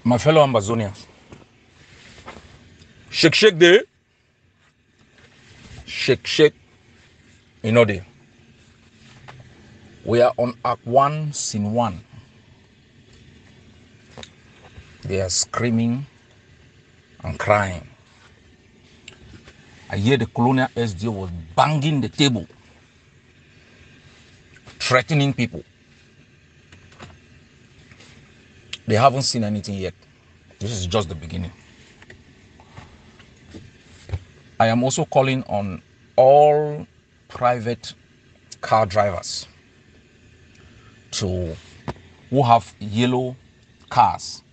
My fellow Ambazonians, shake day, shake day. We are on Act 1, Scene 1. They are screaming and crying. I hear the colonial SDO was banging the table, threatening people. They haven't seen anything yet. This is just the beginning. I am also calling on all private car drivers who have yellow cars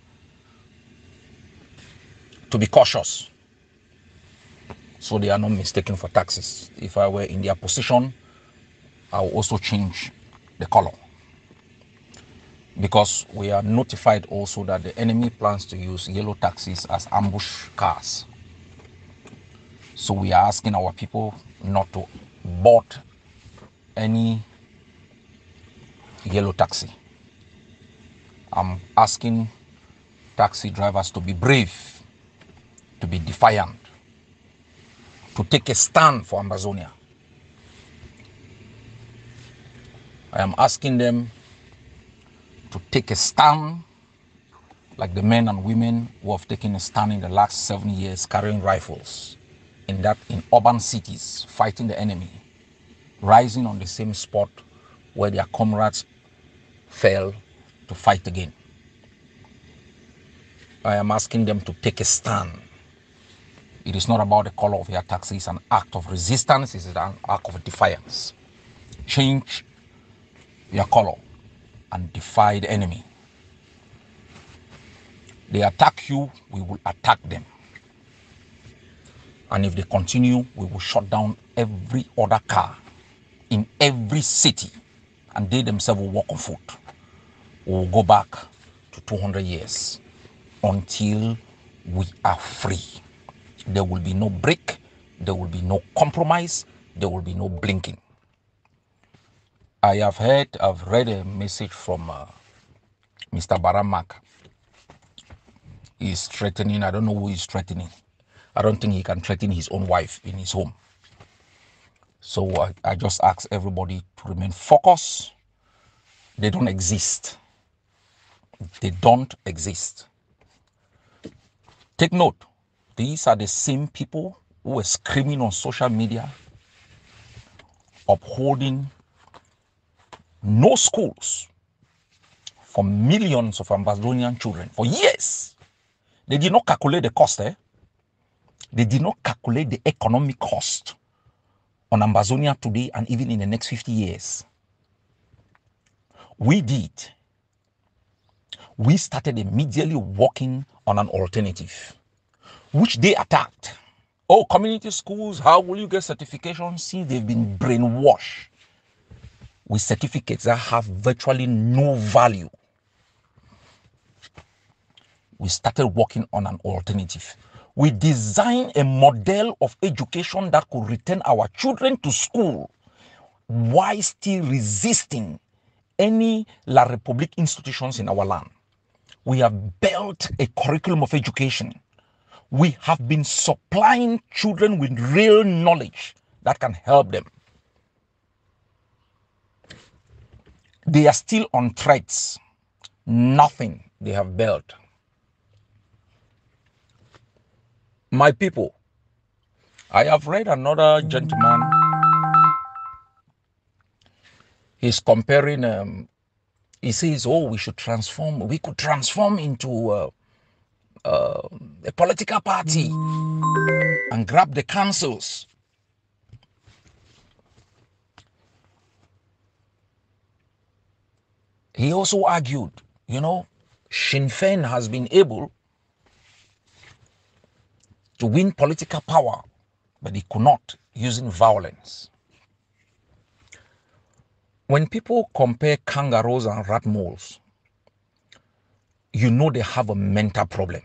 to be cautious so they are not mistaken for taxis. If I were in their position, I will also change the color, because we are notified also that the enemy plans to use yellow taxis as ambush cars. So we are asking our people not to board any yellow taxi. I'm asking taxi drivers to be brave, to be defiant, to take a stand for Ambazonia. I am asking them to take a stand like the men and women who have taken a stand in the last 7 years carrying rifles in urban cities, fighting the enemy, rising on the same spot where their comrades fell to fight again. I am asking them to take a stand. It is not about the color of your taxi. It's an act of resistance. It's an act of defiance. Change your color and defy the enemy. They attack you, we will attack them. And if they continue, we will shut down every other car in every city, and they themselves will walk on foot. We will go back to 200 years until we are free. There will be no break, there will be no compromise, there will be no blinking. I've read a message from Mr. Baramak. He's threatening, I don't know who he's threatening. I don't think he can threaten his own wife in his home. So I just ask everybody to remain focused. They don't exist. They don't exist. Take note, these are the same people who were screaming on social media, upholding no schools for millions of Ambazonian children for years. They did not calculate the cost. They did not calculate the economic cost on Ambazonia today and even in the next 50 years. We did. We started immediately working on an alternative, which they attacked. Oh, community schools, how will you get certification? See, they've been brainwashed with certificates that have virtually no value. We started working on an alternative. We designed a model of education that could return our children to school while still resisting any La République institutions in our land. We have built a curriculum of education. We have been supplying children with real knowledge that can help them. They are still on threats. Nothing they have built. My people, I have read another gentleman. He's comparing, he says, oh, we should transform. We could transform into a political party and grab the councils. He also argued, Sinn Féin has been able to win political power, but he could not using violence. When people compare kangaroos and rat moles, they have a mental problem.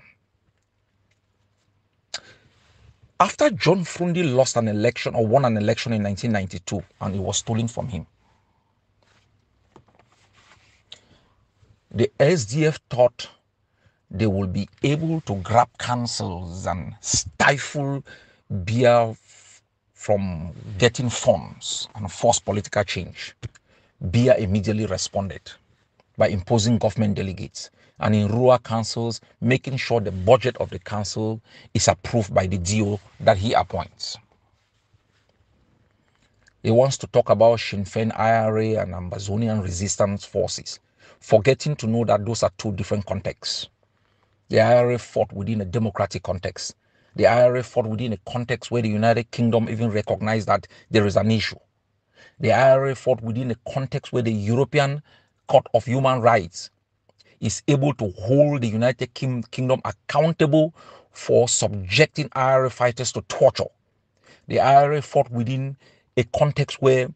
After John Frundi lost an election or won an election in 1992 and it was stolen from him, the SDF thought they will be able to grab councils and stifle Biya from getting funds and force political change. Biya immediately responded by imposing government delegates and in rural councils, making sure the budget of the council is approved by the DO that he appoints. He wants to talk about Sinn Féin IRA and Ambazonian resistance forces, forgetting to know that those are two different contexts. The IRA fought within a democratic context. The IRA fought within a context where the United Kingdom even recognized that there is an issue. The IRA fought within a context where the European Court of Human Rights is able to hold the United Kingdom accountable for subjecting IRA fighters to torture. The IRA fought within a context where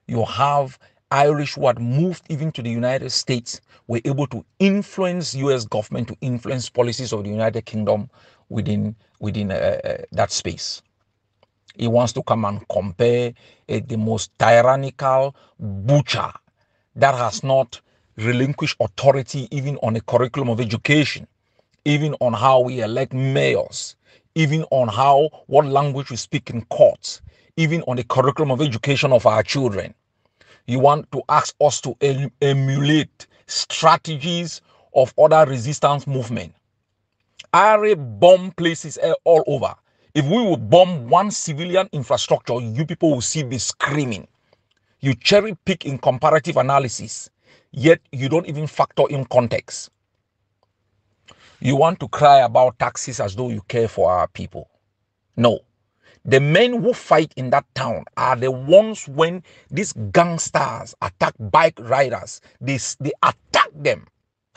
you have Irish who had moved even to the United States were able to influence US government, to influence policies of the United Kingdom within that space. He wants to come and compare the most tyrannical butcher that has not relinquished authority even on a curriculum of education, even on how we elect mayors, even on what language we speak in courts, even on the curriculum of education of our children. You want to ask us to emulate strategies of other resistance movement. IRA bomb places all over. If we will bomb one civilian infrastructure, you people will see me screaming. You cherry pick in comparative analysis, yet you don't even factor in context. You want to cry about taxes as though you care for our people. No. The men who fight in that town are the ones when these gangsters attack bike riders, they attack them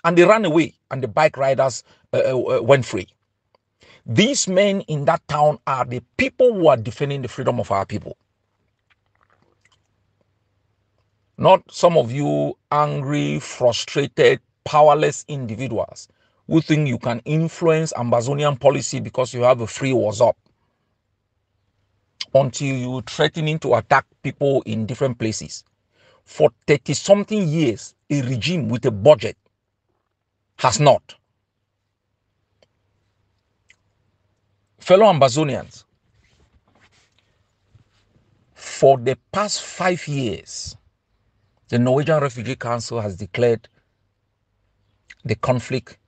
and they ran away and the bike riders went free. These men in that town are the people who are defending the freedom of our people. Not some of you angry, frustrated, powerless individuals who think you can influence Ambazonian policy because you have a free WhatsApp. Until you threatening to attack people in different places. For 30-something years, a regime with a budget has not. Fellow Ambazonians, for the past 5 years, the Norwegian Refugee Council has declared the conflict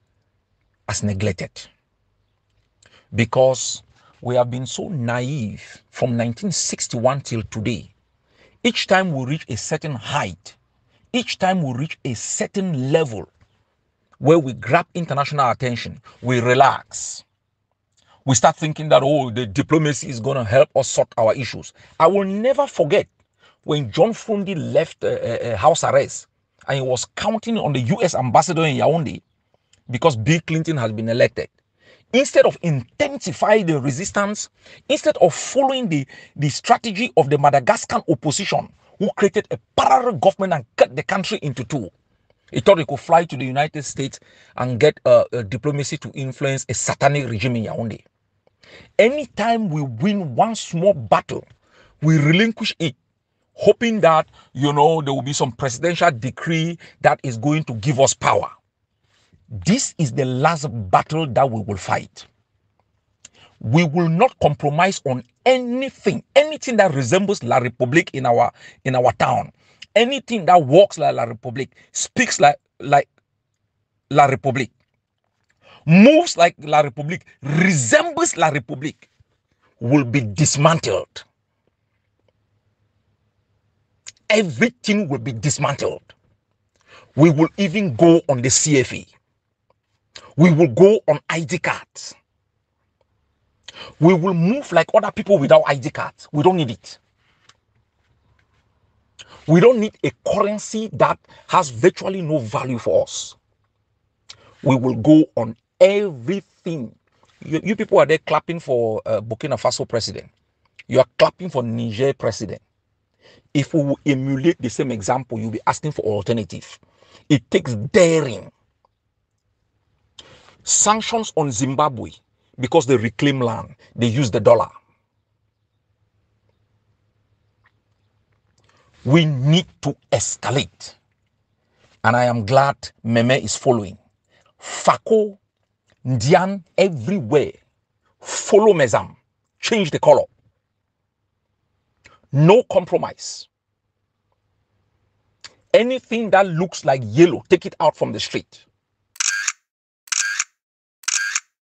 as neglected because we have been so naive from 1961 till today. Each time we reach a certain height, each time we reach a certain level where we grab international attention, we relax. We start thinking that, oh, the diplomacy is going to help us sort our issues. I will never forget when John Frundi left house arrest and he was counting on the US ambassador in Yaoundé because Bill Clinton has been elected. Instead of intensifying the resistance, instead of following the strategy of the Madagascar opposition, who created a parallel government and cut the country into two, he thought he could fly to the United States and get a diplomacy to influence a satanic regime in Yaoundé. Anytime we win one small battle, we relinquish it, hoping that, there will be some presidential decree that is going to give us power. This is the last battle that we will fight. We will not compromise on anything that resembles La République in our town. Anything that walks like La République, speaks like La République, moves like La République, resembles La République, will be dismantled. Everything will be dismantled. We will even go on the CFA. We will go on ID cards. We will move like other people without ID cards. We don't need it. We don't need a currency that has virtually no value for us. We will go on everything. You people are there clapping for Burkina Faso president. You are clapping for Niger president. If we will emulate the same example, you'll be asking for alternative. It takes daring. Sanctions on Zimbabwe because they reclaim land. They use the dollar. We need to escalate. And I am glad Meme is following. FACO Ndian everywhere. Follow Mezam. Change the color. No compromise. Anything that looks like yellow, take it out from the street.